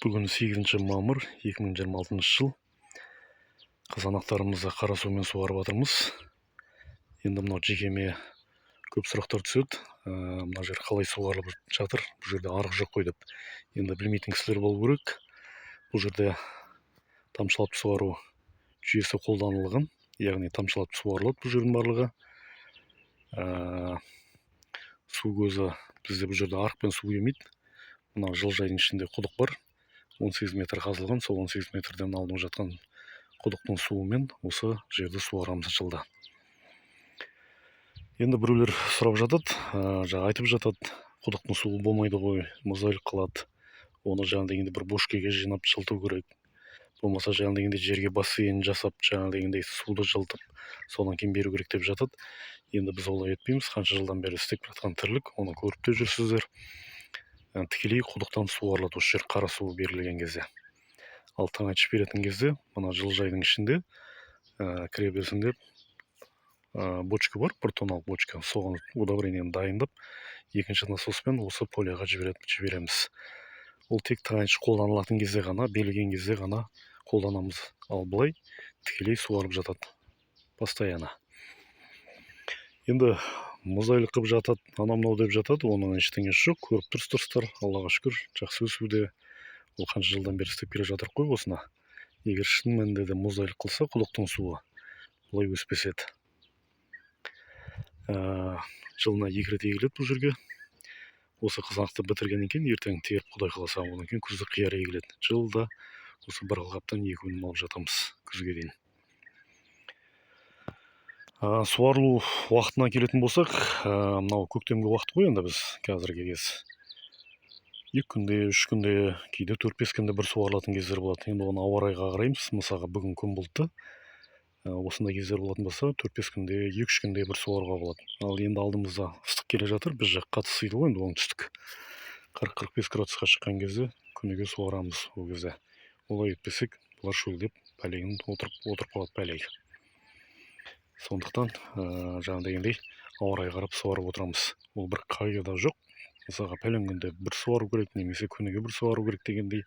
Бүгін 8 мамыр 2026 жыл. Қызанақтарымызды қара сумен суарып жатырмыз. Енді мынау жекеме көп сұрақтар түседі. Мына жер қалай суарылып жатыр? Бұл жерде арық жоқ қой деп. Енді білмейтін кісілер болу керек. Бұл жерде тамшылап суару жүйесі қолданылған. Яғни тамшылап суарылады бұл жердің барлығы. Су көзі бізде бұл жерде арықпен су келмейді. Мына жылыжайдың ішінде құдық бар. 18 метр қазылған, сол 18 метрден алынып жатқан құдықтың суымен осы жерді суарамыз жылда. Енді біреулер сұрап жатады, айтып жатады, құдықтың суы болмайды ғой, мұздайлық қалады. Оны бір бошкеге жинап жылыту керек. Болмаса жерге бассейн жасап, суды жылытып, содан кейін беру керек деп жатады. Енді біз олай етпейміз. Қанша жылдан бері істеп жатқан тірлік, оны көріп те жүрсіздер. Тікелей құдықтан суарылады осы жер қара су берілген кезде. Ал таңайтыш беретін кезде мына жылыжайдың ішінде кіреберісінде бочка бар, 1 тонналық бочка. Соған удобрениені дайындап, екінші насоспен осы поляға жібереміз. Ол тек таңайтыш қолданылатын кезде ғана, берілген кезде ғана қолданамыз. Ал былай тікелей суарып жатады постоянно. Енді мұздайлық қып жатады, анау-мынау деп жатады, оның ештеңесі жоқ. Көріп тұрсыздар, Аллаға шүкір, жақсы өсуде. Ол қанша жылдан бері істеп келе жатыр қой осыны. Егер шын мәнінде де мұздайлық қылса, құдықтың суы бұлай өспес еді. Жылына 2 рет егіледі бұл жерге. Осы қызанақты бітіргеннен кейін ертең теріп, Құдай қаласа, одан кейін күзді қияр егіледі. Жылда осы бір алқаптан 2 өнім алып жатамыз күзге дейін. Суарылу уақытына келетін болсақ, мынау көктемгі уақыт қой, енді біз қазіргі кез 2 күнде, 3 күнде, кейде 4-5 күнде бір суарылатын кездер болады. Енді оны ауа райға қараймыз. Мысалға бүгін күн бұлтты. Осындай кездер болатын болса, 4-5 күнде, 2-3 күнде бір суаруға болады. Ал енді алдымызда ыстық келе жатыр. Біз жақ қатты ысиды ғой, енді оңтүстік. 40-45 градусқа шыққан кезде күніге суарамыз ол кезде. Олай етпесек, бұлар шөлдеп, пәлегін отырып қалады пәлеге. Сондықтан ауа райға қарап суарып отырамыз. Ол бір қағида жоқ. Мысалға пәлен күнде бір суару керек, немесе күніге бір суару керек дегендей.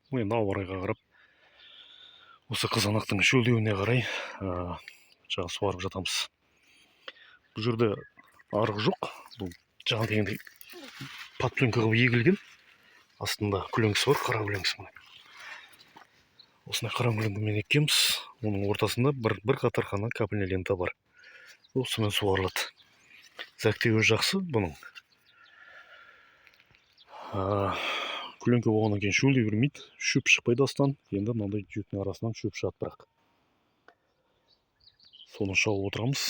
Енді ауа райға қарап, осы қызанақтың шөлдеуіне қарай суарып жатамыз. Бұл жерде арық жоқ. Бұл подпленка қылып егілген. Астында күлеңкісі бар, қара күлеңкісі. Осындай қара күлеңкімен еккенбіз. Оның ортасында бір қатар ғана капельный лента бар. Осымен суарылады. Зәктеуі жақсы бұның. Күлеңкі болғаннан кейін шөлдей бермейді, шөп шықпайды астан. Енді мынандай жүйектің арасынан шөп шығады бірақ. Соны шауып отырамыз.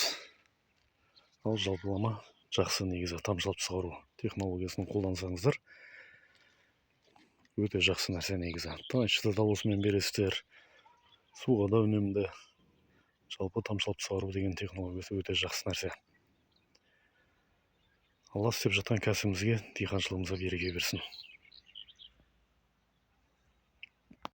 Ал жалпылама жақсы негізі тамшылап суару технологиясын қолдансаңыздар, өте жақсы нәрсе негізі. Таңайтышты да осымен бересіздер. Суға да үнемді. Жалпы тамшылап суару деген технологиясы өте жақсы нәрсе. Алла істеп жатқан кәсібімізге, диқаншылығымызға береке берсін.